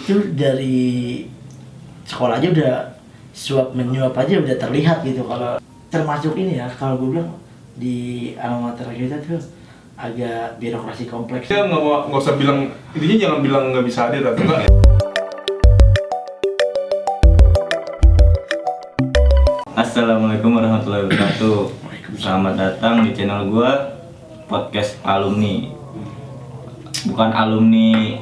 Itu dari sekolah aja udah suap menyuap aja udah terlihat gitu. Kalau termasuk ini ya, kalau gue bilang di alma mater kita tuh agak birokrasi kompleks. Kita nggak usah bilang, intinya jangan bilang nggak bisa hadir atau enggak. Assalamualaikum warahmatullahi wabarakatuh. Selamat datang di channel gua, podcast alumni. Bukan alumni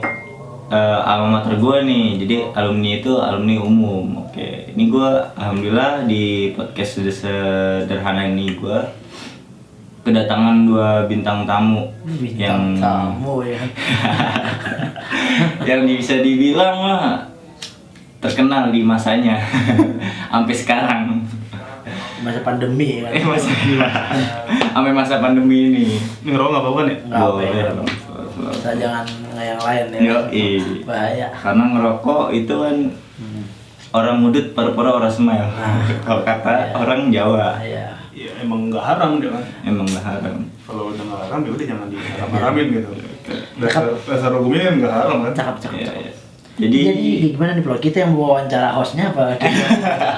alma mater gua nih. Jadi alumni itu alumni umum. Oke, ini gua alhamdulillah di podcast sederhana ini gua kedatangan dua bintang tamu yang tamu ya. yang bisa dibilang mah terkenal di masanya sampai sekarang. Masa pandemi ya kan? Sampai masa pandemi ini. Ngerokok nggak apa-apa nih? Nggak apa ya. Boleh. Kita jangan yang lain ya. Yoi. Bahaya. Karena ngerokok itu kan orang mudut pura-pura orang smile. Kalau kata orang Jawa. Iya. Ya emang nggak haram dia kan. Emang nggak haram. Kalau udah nggak haram ya udah jangan diharam-haramin gitu. Dasar hukumnya kan nggak haram kan. Cakep. Iya. Jadi gimana nih Bro? Kita yang bawa wawancara hostnya apa?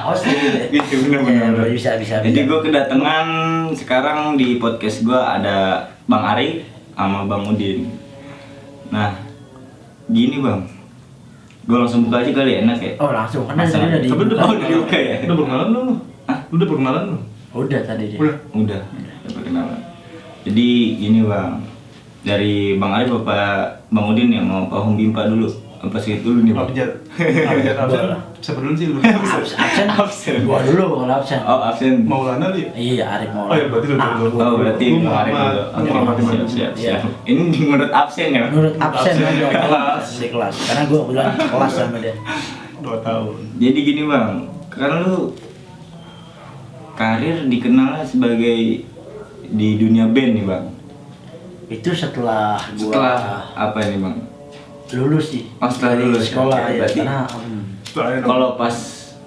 Host gitu. Gitu bener-bener. Bisa. Jadi gue kedatangan sekarang di podcast gue ada Bang Ari sama Bang Udin. Nah, gini Bang, gue langsung buka aja kali enak ya? Oh langsung, karena tadi udah Tapi dibuka. udah dibuka ya? Udah perkenalan belum lu? Hah? Udah perkenalan lu? Udah tadi dia. Udah. Udah perkenalan. Jadi gini Bang, dari Bang Ari Bapak Bang Udin ya mau paham bimpa dulu. Apa sih dulu nih Bang? Abjad. Siapa dulu sih lu? Absen. Gua dulu kalau absen. Oh absen. Maulana li? Iya, Arif mau. Oh ya berarti lu dulu. Oh berarti Lu Bang Ari Muhammad. dulu. Lu Muhammad di mana? Siap. Iya. Ini menurut absen ya? Menurut absen Absen. aja Kelas. di kelas. Karena gua bilang kelas sama dia. 2 tahun. Jadi gini Bang, karena lu karir dikenal sebagai di dunia band nih Bang. Itu setelah gua Setelah apa nih Bang? lulus sih. Oh, setelah Dari lulus, sekolah oke. ya. Berarti Karena Kalau pas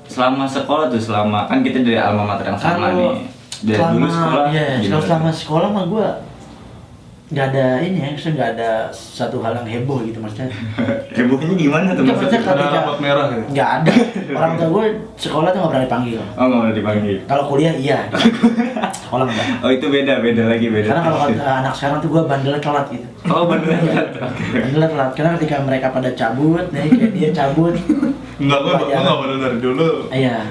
selama sekolah tuh kan kita dari alma mater yang sama Kalau nih. Dari dulu sekolah. iya, gimana? selama sekolah mah gua nggak ada ini ya, maksudnya nggak ada satu hal yang heboh gitu maksudnya. Hebohnya gimana tuh Nggak, maksudnya? maksudnya Ada rapot merah gitu. nggak ada. Orang tua gue sekolah tuh nggak berani panggil. Oh nggak boleh dipanggil. Kalau kuliah iya, sekolah enggak. Oh itu beda lagi. Karena kalau anak sekarang tuh gue bandelnya telat gitu. Oh bener. Bandelnya telat. Karena ketika mereka pada cabut, nih kayak dia cabut. Enggak, gua nggak pernah dari dulu. Iya,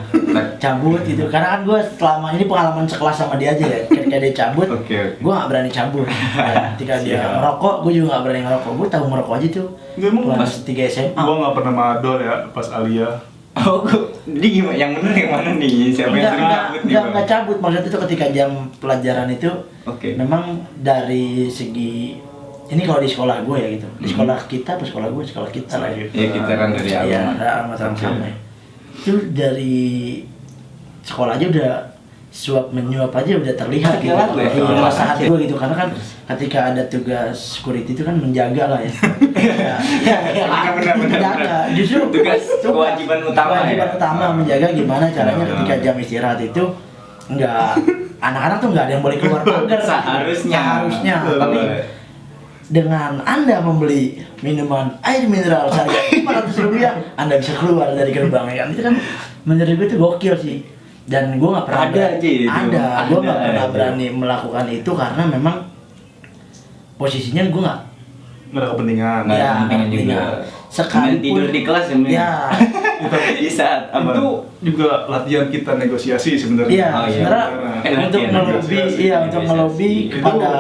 cabut gitu. Karena kan gue selama ini pengalaman sekelas sama dia aja ya. Ketika dia cabut, Oke. gue nggak berani cabut. Ya, ketika dia Siap. ngerokok, gue juga nggak berani ngerokok. Gue tahu ngerokok aja tuh. Enggak emang Kelas 3 SMA. gua nggak pernah madol ya pas Alia. Oh jadi gimana? Yang bener yang mana nih? Siapa yang sering cabut nih Bang? Enggak cabut, maksudnya itu ketika jam pelajaran itu Oke. memang dari segi ini kalau di sekolah gue ya gitu, di sekolah kita atau sekolah gue, sekolah kita lah ya. Ya kita kan dari Iya, alma. ada alamat yang sama ya. Itu dari sekolah aja udah suap menyuap aja udah terlihat gitu. Terlihat ya? Iya, rasa hati gue gitu, karena kan ketika ada tugas security itu kan menjaga lah ya. Iya, Benar. menjaga. Justru Tugas kewajiban utama kewajiban ya? utama menjaga gimana caranya ketika jam istirahat itu enggak anak-anak tuh enggak ada yang boleh keluar pagar. Seharusnya. Tapi dengan Anda membeli minuman air mineral seharga 500 rupiah, Anda bisa keluar dari gerbang ya kan. Itu kan menurut gue itu gokil sih. Dan gue nggak pernah Ada aja itu. gue nggak Ada pernah aja. berani melakukan itu karena memang posisinya gue nggak Nggak ada kepentingan. Nggak ada ya, kepentingan juga. kepentingan. Sekalipun tidur di kelas ya, ya di saat apa? Itu juga latihan kita negosiasi sebenarnya. iya Oh, iya. sebenarnya Enak untuk ya, melobi negosiasi. iya untuk melobi Itu- kepada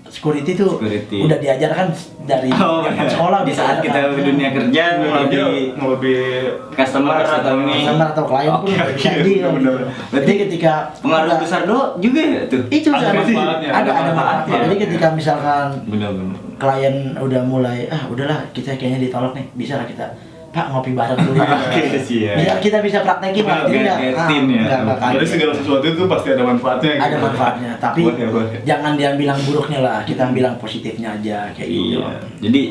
security itu Security. udah diajarkan dari Oh, zaman iya. sekolah Di udah saat kita diajarkan. dunia kerja Mau lebih customer atau ini customer atau klien pun Oke, udah bisa oke, deal. benar. Jadi ketika pengaruh ada- besar juga ya tuh. itu Ada sama- manfaatnya. ada manfaatnya. Jadi ketika misalkan Benar. klien udah mulai udahlah kita kayaknya ditolak nih, bisa lah kita Pak ngopi bareng dulu ya. Oke, siap. Kita bisa praktekin lah. Jadi Kayak tim ya. nggak Jadi kaget. segala sesuatu itu pasti ada manfaatnya. Ada gitu. manfaatnya, tapi Boleh. jangan dia bilang buruknya lah, kita bilang positifnya aja kayak gitu. Iya. Jadi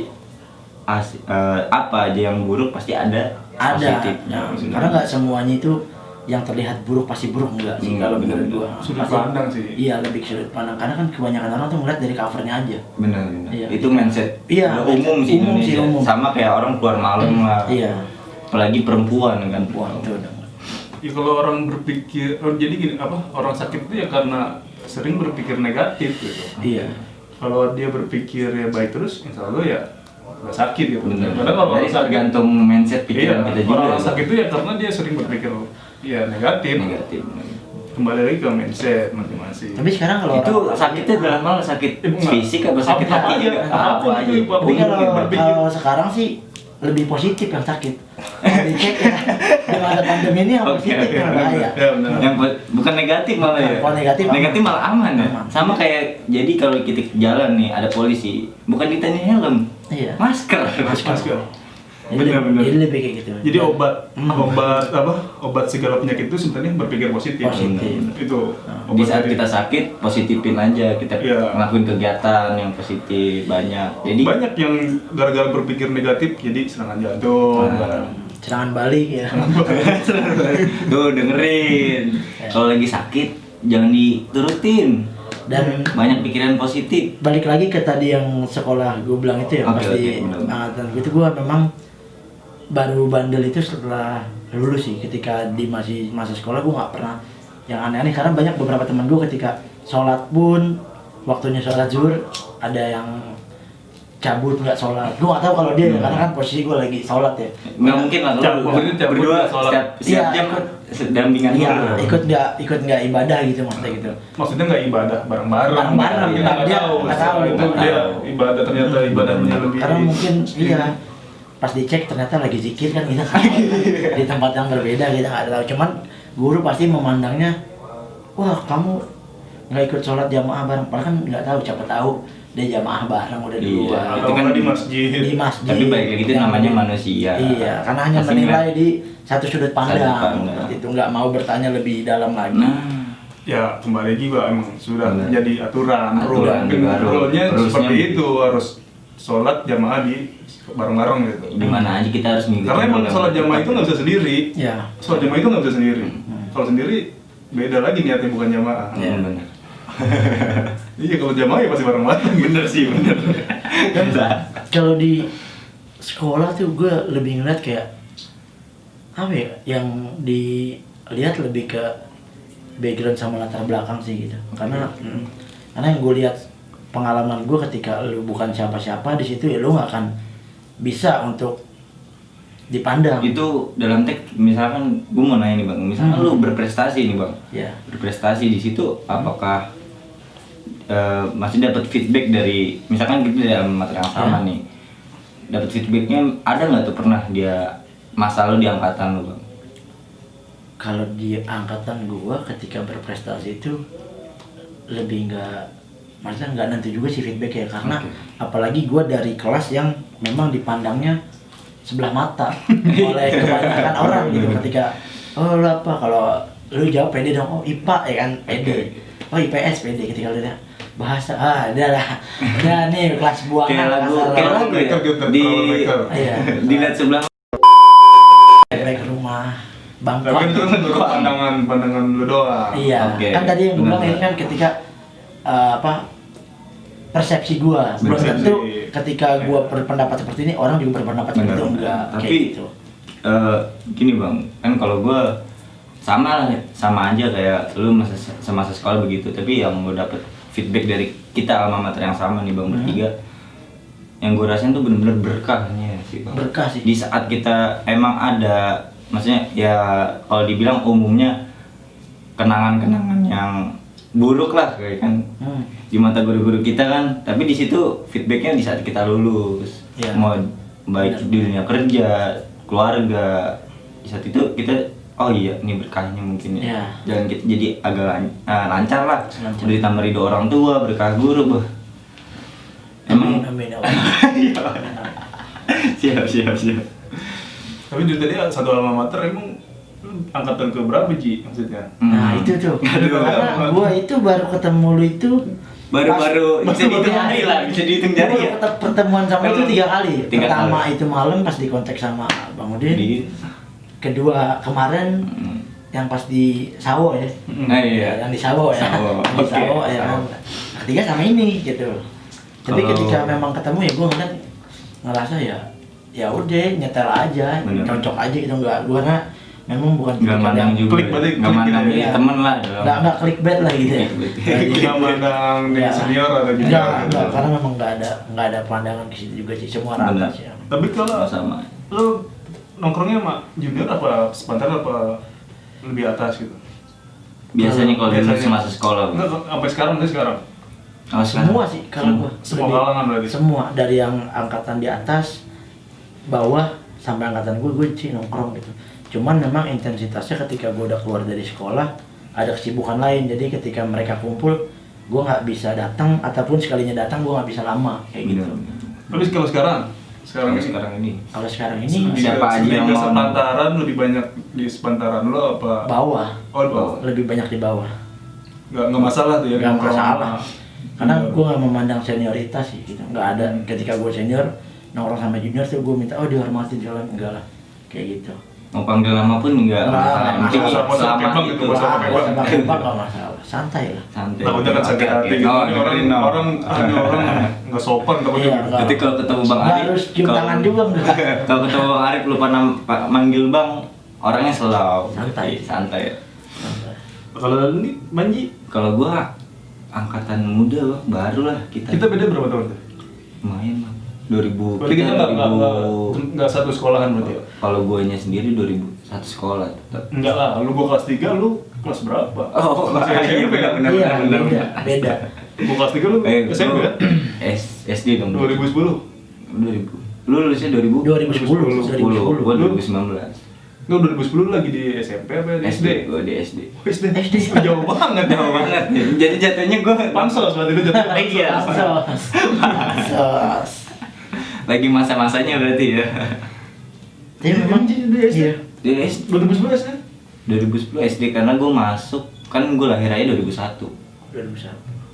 apa aja yang buruk pasti ada Ada. positifnya. Nah, karena nggak semuanya itu yang terlihat buruk pasti buruk, enggak sih kalau menurut gua. Sudut Pasti- pandang sih. Iya, lebih ke sudut pandang karena kan kebanyakan orang tuh ngeliat dari covernya aja. Benar. Iya. Itu mindset. Iya, udah umum sih umum sih, Indonesia. umum. Sama kayak orang keluar malam lah. Iya. Apalagi perempuan kan. Wah, itu udah. Ya kalau orang berpikir, jadi gini orang sakit itu ya karena sering berpikir negatif gitu. Iya. Kalau dia berpikir ya baik terus, insya Allah ya nggak sakit gitu. Benar. Karena kalau Jadi orang sakit, tergantung mindset iya, pikiran kita juga. orang sakit itu ya karena dia sering berpikir ya negatif. Negatif. Kembali lagi ke mindset masing-masing. Tapi sekarang kalau Itu orang- sakitnya dalam hal sakit Enggak. fisik apa sakit Apa hati aja, juga? apapun Apa itu, aja. apapun. Tapi kalau, berpikir. kalau sekarang sih lebih positif yang sakit. Kalau dicek ya, di masa pandemi ini yang Oke, positif oke, yang bahaya. Ya benar. Yang bukan negatif malah ya. Kalau negatif malah aman ya. Aman. Sama kayak jadi kalau kita jalan nih ada polisi, bukan ditanya helm, Iya. masker. Masker. Jadi, Benar-benar. jadi lebih kayak gitu. Jadi obat segala penyakit itu sebenarnya berpikir positif. Positif. Itu. Di saat kita sakit, positifin aja, kita Iya. ngelakuin kegiatan yang positif banyak. Jadi banyak yang gara-gara berpikir negatif jadi serangan jantung. Nah. Serangan balik ya. tuh dengerin. Kalau lagi sakit jangan diturutin. Dan Banyak pikiran positif. balik lagi ke tadi yang sekolah gue bilang itu ya, Oke, pasti oke, benar. angkatan gue itu gue memang baru bandel itu setelah lulus sih. Ketika di masih masa sekolah gue nggak pernah yang aneh-aneh karena banyak beberapa teman gue ketika sholat pun waktunya sholat zuhur ada yang cabut nggak sholat. Gue nggak tahu kalau dia ya, karena kan posisi gue lagi sholat ya. Nggak mungkin lah Cabut, kalau cabut, berdua sholat. setiap Iya, jam dampingan Iya, dulu. ikut nggak ibadah gitu maksudnya gitu. Maksudnya nggak ibadah bareng-bareng. Bareng-bareng, Kita nggak dia tahu. nggak tahu itu. Dia ibadah ternyata ibadahnya lebih. Karena mungkin iya pas dicek ternyata lagi zikir kan kita nggak tahu. Di tempat yang berbeda kita nggak tahu. Cuman guru pasti memandangnya, wah kamu nggak ikut sholat jamaah bareng, padahal kan nggak tahu, siapa tahu dia jamaah bareng udah Iya. duluan. Atau Itu kan di masjid. Di masjid. Tapi balik lagi itu namanya manusia. Iya, karena hanya Pasti menilai di satu sudut pandang. Sudut pandang. Seperti itu nggak mau bertanya lebih dalam lagi. Nah, Ya kembali juga emang sudah Benar. jadi aturan. Aturan juga, Rule-nya rulesnya seperti begitu. itu, harus sholat jamaah di bareng-bareng gitu. di mana aja kita harus ngikutin. Karena emang program sholat jamaah tetap. itu nggak bisa sendiri. Ya. Sholat jamaah itu nggak bisa sendiri. Kalau sendiri beda lagi niatnya bukan jamaah. Iya benar. Iya kalau jamaah ya pasti bareng-bareng. Bener sih bener. Kalau di sekolah tuh gue lebih ngeliat kayak apa ya, yang dilihat lebih ke background sama latar belakang sih gitu. Karena yang gue lihat pengalaman gue ketika lu bukan siapa-siapa di situ ya lu nggak akan bisa untuk dipandang. Itu dalam teks misalkan gue mau nanya nih bang, misalkan lu berprestasi nih bang, Ya. berprestasi di situ apakah masih dapat feedback dari misalkan kita dalam materi yang sama nih, dapat feedbacknya ada nggak tuh pernah dia masa lu di angkatan lu bang? Kalau di angkatan gua ketika berprestasi itu lebih maksudnya nggak nanti juga sih feedback ya, karena apalagi gua dari kelas yang memang dipandangnya sebelah mata oleh kebanyakan orang gitu. Ketika oh lu apa, kalau lu jawab pede dong, oh IPA ya kan pede, oh IPS pede. Ketika lu lihat bahasa udah lah, udah nih kelas buangan Kayak lagu kasar. kayak lagu ya Troublemaker, di troublemaker. Iya. dilihat sebelah Balik ke rumah bangkok. Tapi itu kan menurut pandangan lu doang. Iya, Oke, kan tadi yang gue bilang benar. ini kan ketika persepsi gua belum Persepsi. tentu ketika gua berpendapat seperti ini orang juga berpendapat seperti itu, Benar. enggak Tapi kayak gitu. gini bang, kan kalau gue sama aja kayak lu semasa sekolah begitu, tapi yang gue dapet feedback dari kita alma mater yang sama nih bang bertiga, yang gue rasain tuh bener-bener berkahnya sih bang. Berkah sih. Di saat kita emang ada, maksudnya ya kalau dibilang umumnya kenangan-kenangan yang buruk lah kayak kan di mata guru-guru kita kan, tapi di situ feedbacknya di saat kita lulus, Iya. mau baik di dunia kerja, keluarga, di saat itu kita oh iya ini berkahnya mungkin ya, Iya. jangan kita jadi agak lancar lah, Lancar. udah ditambah ridho orang tua, berkah guru bah. Emang Amin, ya Allah. siap. Tapi dari tadi satu alma mater emang lu angkatan ke berapa Ji maksudnya? Nah itu tuh, karena gua itu baru ketemu lu itu baru-baru pas- bisa dihitung jari lah, bisa dihitung jari ya. Pertemuan sama itu 3 kali. Tiga Pertama kali. itu malam pas di kontak sama Bang Udin. Di Kedua kemarin yang pas di Sawo ya. Nah, iya. Yang di Sawo ya. Sawo, Yang di oke. Sawo ya kan. Ketiga sama ini gitu. Tapi Kalau- ketika memang ketemu ya gue ngeliat ngerasa ya udah nyetel aja, Bener. cocok aja gitu nggak gue karena memang bukan Nggak tipikal mandang yang- juga. klik berarti, Nggak klik mandang gitu ya. temen lah. nggak clickbait lah gitu ya. Nggak mandang nih Ya. senior atau Enggak, junior enggak, gitu. karena memang nggak ada pandangan ke situ juga sih, semua rata Benar. sih. Tapi kalau Sama. lu nongkrongnya sama junior apa sepantaran apa lebih atas gitu? Biasanya kalau dulu Biasanya. semasa sekolah. Bang. Enggak, sampai sekarang deh sekarang. Oh, sekarang? Semua sih kalau gua. Semua Lebih- kalangan berarti. Semua dari yang angkatan di atas, bawah sampai angkatan gue sih nongkrong gitu. Cuman memang intensitasnya ketika gue udah keluar dari sekolah ada kesibukan lain. Jadi ketika mereka kumpul, gue nggak bisa datang ataupun sekalinya datang gue nggak bisa lama kayak gitu. Bener. Tapi kalau sekarang Kalau sekarang ini. Kalau sekarang ini Siapa aja yang ke mau sepantaran lebih banyak di sepantaran lo apa? bawah, Oh, di bawah. lebih banyak di bawah. Nggak masalah tuh ya. Nggak nongkrong masalah. sama Karena junior. gue nggak memandang senioritas sih gitu. Nggak ada ketika gue senior nongkrong sama junior tuh gue minta dihormatin jalan enggak lah kayak gitu. mau panggil nama pun enggak Enggak, masalah. Yang penting nggak masalah. selama Kebang itu gitu, masalah Wah, kebang. sama kebang nggak masalah, santai lah. santai. Takutnya kan sakit Oke, hati oke. gitu. Oh, Ini orang dengerin, no. orang nggak sopan takutnya. Iya, gitu. enggak. Nanti kalau ketemu Bang Nggak Arif, harus cium kalau- tangan juga enggak. Kalau ketemu Bang Arif lupa manggil Bang, orangnya slow. Santai. Santai. Kalau ini Manji, Kalau gua angkatan muda Bang, baru lah kita. kita beda berapa tahun tuh? Lumayan Bang. 2000 Berarti kita nggak satu sekolahan berarti ya? Kalau guanya sendiri 2001 sekolah tetap. Enggak lah, lu gua kelas 3, lu kelas berapa? Oh, Masih iya, SMP kan? benar. Iya, benar. beda. Gua kelas 3 lu SMP lu kan? SD dong. 2010. 2000. Lu lulusnya 2000? 2010. 2010. Gua Lu- 2019. Lu 2010 lagi di SMP apa di SD? Gua di SD. SD. SD. Jauh banget. Jauh banget. Jadi jatuhnya gua Pansos berarti lu jatuhnya pansos. Iya. Pansos. Pansos. lagi masa-masanya berarti ya. Tapi memang Di SD. iya. Di SD 2011 kan? 2010 SD karena gua masuk kan gua lahir aja 2001. 2001.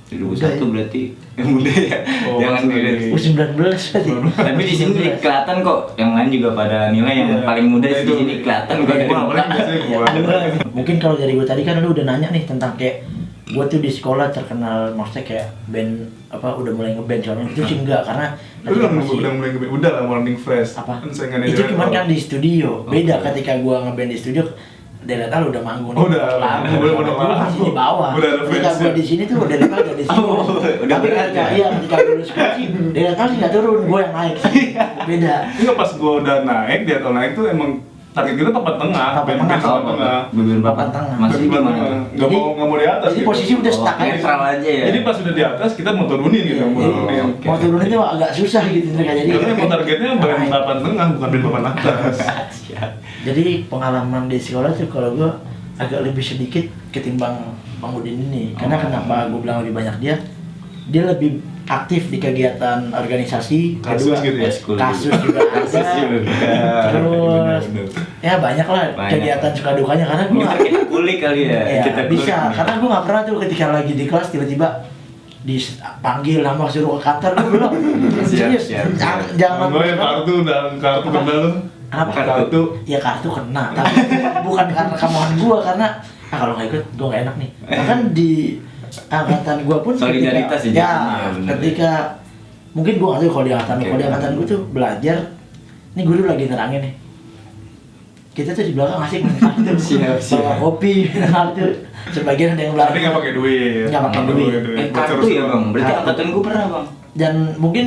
2001 berarti muda ya. Oh, Jangan masih dilihat. lagi. 19 berarti. Tapi di sini kelihatan kok yang lain juga pada nilai yang Iya. paling muda Nah, di itu. sini kelihatan kok dari Wah, paling biasanya gua. Mungkin kalau dari gue tadi kan lu udah nanya nih tentang kayak gue tuh di sekolah terkenal maksudnya kayak band apa udah mulai ngeband soalnya itu sih enggak karena Lu udah mulai udah lah Morning Fresh. apa Kan saingannya itu Jared cuman Hall. kan di studio beda ketika gue ngeband di studio Deletal udah manggung Oh, udah. lagu Udah gua masih di bawah Udah ada ketika fans, gue ya? di sini tuh Deletal udah di sini Oh, udah tapi berat, ketika ya? iya ketika gue lulus sekolah sih Deletal sih nggak turun gue yang naik sih. Beda Enggak, pas gua udah naik, dia atau naik tuh emang target kita papan tengah, Papan band-band tengah. papan tengah. Bibir Papan papan tengah. Masih Band gimana? tengah. Nggak Jadi- mau di atas jadi gitu. posisi udah stuck aja. Netral aja ya. Jadi pas udah di atas kita mau turunin gitu, mau Jadi, turunin. Oke. mau turun itu agak susah gitu mereka jadi Karena emang targetnya band naik. papan tengah bukan band papan atas. Jadi pengalaman di sekolah tuh kalau gue agak lebih sedikit ketimbang Bang Udin ini. Karena kenapa gue bilang lebih banyak dia lebih aktif di kegiatan organisasi. Kasus Kedua, gitu ya? Eskul kasus juga. juga ada. Kasus juga. Terus Bener-bener. ya banyak lah Banyak. kegiatan suka dukanya karena gue Mungkin kita kulik kali ya. ya, Kita kulik. bisa karena gue nggak pernah tuh ketika lagi di kelas tiba-tiba dipanggil sama suruh ke kantor gue belum serius siap, siap. jangan Gue yang kartu dan kartu Apa? benda lu. Apa? Kartu. Ya kartu kena, tapi bukan karena kemauan gua karena kalau nggak ikut gua nggak enak nih. Bahkan di angkatan gua pun Solidaritas ketika, ya ya jadinya, bener ketika mungkin gua nggak tahu kalau di angkatan Oke, kalau di angkatan bener. gua tuh belajar. Ini guru lagi nerangin nih. Kita tuh di belakang asik minum kartu, Siap, siap. bawa kopi, minum kartu. Sebagian ada yang belajar. Tapi nggak pakai duit. Nggak pakai duit. Kartu ya bang. Berarti Kartu. angkatan gue pernah bang. Dan mungkin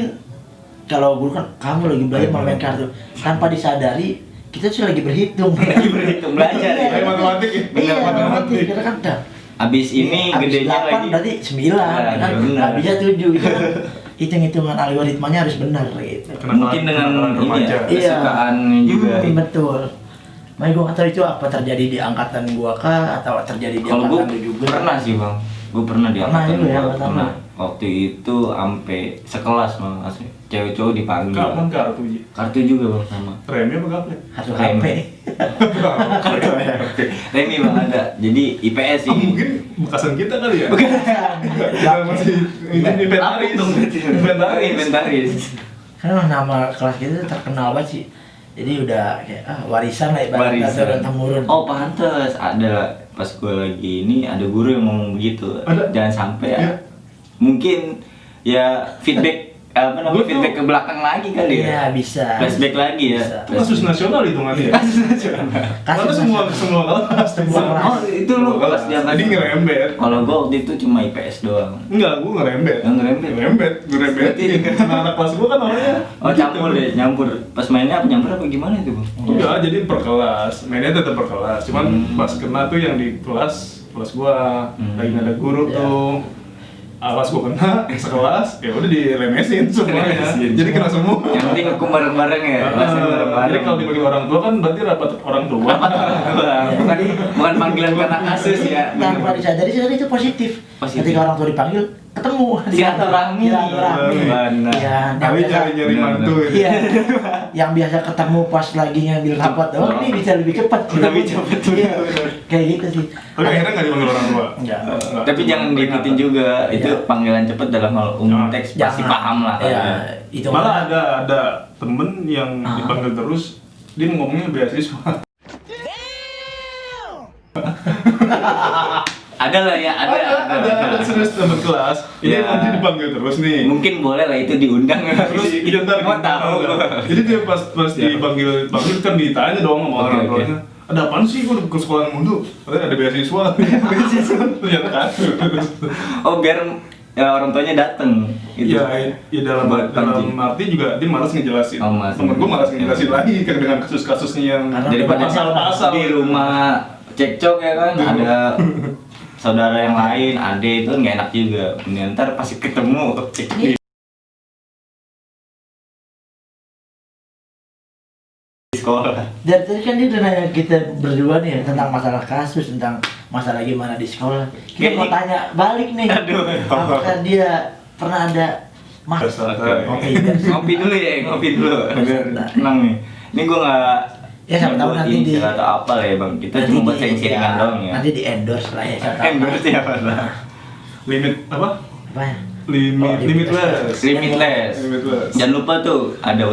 kalau guru kan kamu lagi belajar mau main kartu tanpa disadari kita tuh lagi berhitung Lagi berhitung, belajar ya. Kayak matematik ya? iya Bener, matematik kita kan udah Abis ini abis gedenya 8 lagi. berarti 9 Nah, kan bener. nggak bisa 7 gitu kan hitung-hitungan algoritmanya harus benar gitu Mungkin dengan Kenakalan ini ya, remaja. Iya. kesukaan juga. betul makanya gue nggak tahu itu apa terjadi di angkatan gua kah atau terjadi di Kalau gue angkatan lu juga pernah sih bang. Gue pernah di Pernah angkatan juga ya, gua, angkatan pernah. lu. Waktu itu sampai sekelas bang, asli. Cewek cowok dipanggil. Kapan kartu Ji? Kartu juga bang sama. Remi apa gaplet? satu Rem. HP Kartu Remi bang ada. Jadi IPS sih. Ah, mungkin bekasan kita kali ya? Bukan. Kita masih ini inventaris. Lapuk dong berarti. Inventaris. Inventaris. karena nama kelas kita tuh terkenal banget sih Jadi udah kayak warisan lah ibaratnya turun temurun. Oh pantes, ada pas gue lagi ini ada guru yang ngomong begitu. Ada? Jangan sampai ya. Iya. Mungkin ya feedback apa namanya Gua feedback ke belakang lagi kali ya. Iya bisa. Flashback lagi ya. Bisa. Itu kasus nasional hitungannya ya? Kasus nasional. Karena semua kelas Semua kelas. Oh itu lu kelas dia Jadi ngerembet. Kalau gue waktu itu cuma IPS doang. Enggak, gue ngerembet. Yang ngerembet. Gue rembetin. Anak kelas gue kan orangnya Oh gitu. campur deh, nyampur. Pas mainnya apa nyampur apa gimana itu bang? Enggak, jadi per kelas. Mainnya tetap per kelas. Cuman pas kena tuh yang di kelas gua lagi nggak ada guru Iya. tuh. Awas gua kena sekelas, ya udah diremesin semuanya. Diremesin. Jadi kena semua. Yang penting hukum bareng-bareng ya. Kelasnya bareng-bareng. Jadi kalau dipanggil orang tua kan berarti rapat orang tua. bukan panggilan karena kasus ya. Tanpa disadari sebenarnya itu positif. Positif. Ketika orang tua dipanggil ketemu Silaturahmi. Silaturahmi. Benar. Iya, yang Tapi biasa- nyari-nyari Benar, mantu benar. ini. Iya. Yang biasa ketemu pas lagi ngambil rapat doang, ini bisa lebih cepat. Lebih cepat, Iya. benar. Kayak gitu sih. Tapi akhirnya nggak dipanggil orang tua. Enggak. Tapi jangan diikutin juga. Itu Iya. panggilan cepet dalam hal umum teks pasti Jangan. paham lah. Iya, itu Malah ada temen yang dipanggil terus, dia ngomongnya beasiswa. Ada lah ya, ada serius temen kelas. Ini Ya. nanti dipanggil terus nih. Mungkin boleh lah itu diundang. Terus iya ntar mau gitu. tahu. Jadi dia pas dipanggil kan ditanya dong sama orang Oke, oke. tuanya. Ada apaan sih gua ke sekolah mulu? Katanya ada beasiswa. Ternyata kasus. Oh biar ya, orang tuanya dateng. Gitu. Ya dalam Buat pancing. arti juga dia malas ngejelasin. Oh, malas. Temen gua malas ngejelasin lagi kan dengan kasus-kasusnya yang Karena Daripada pasal-pasal di rumah cekcok ya kan, Di ada saudara yang lain, ade itu nggak enak juga. Mending ntar pasti ketemu cekcok di sekolah. dari tadi kan dia udah nanya kita berdua nih ya, tentang masalah kasus, tentang masalah gimana di sekolah. Kita mau Kayaknya- tanya balik nih. Aduh. Apakah dia pernah ada Santai. Ngopi dulu ya, ngopi dulu. Biar Santai. tenang nih. Ini gua nggak Ya, siapa tahu buat nanti insight di- atau apa lah ya bang. Kita nanti cuma buat di- sharing-sharingan doang ya. Nanti di endorse lah ya. siapa tahu. Endorse ya pak. Limit apa? Apa ya? Limitless. Limitless. Limitless. Jangan lupa tuh ada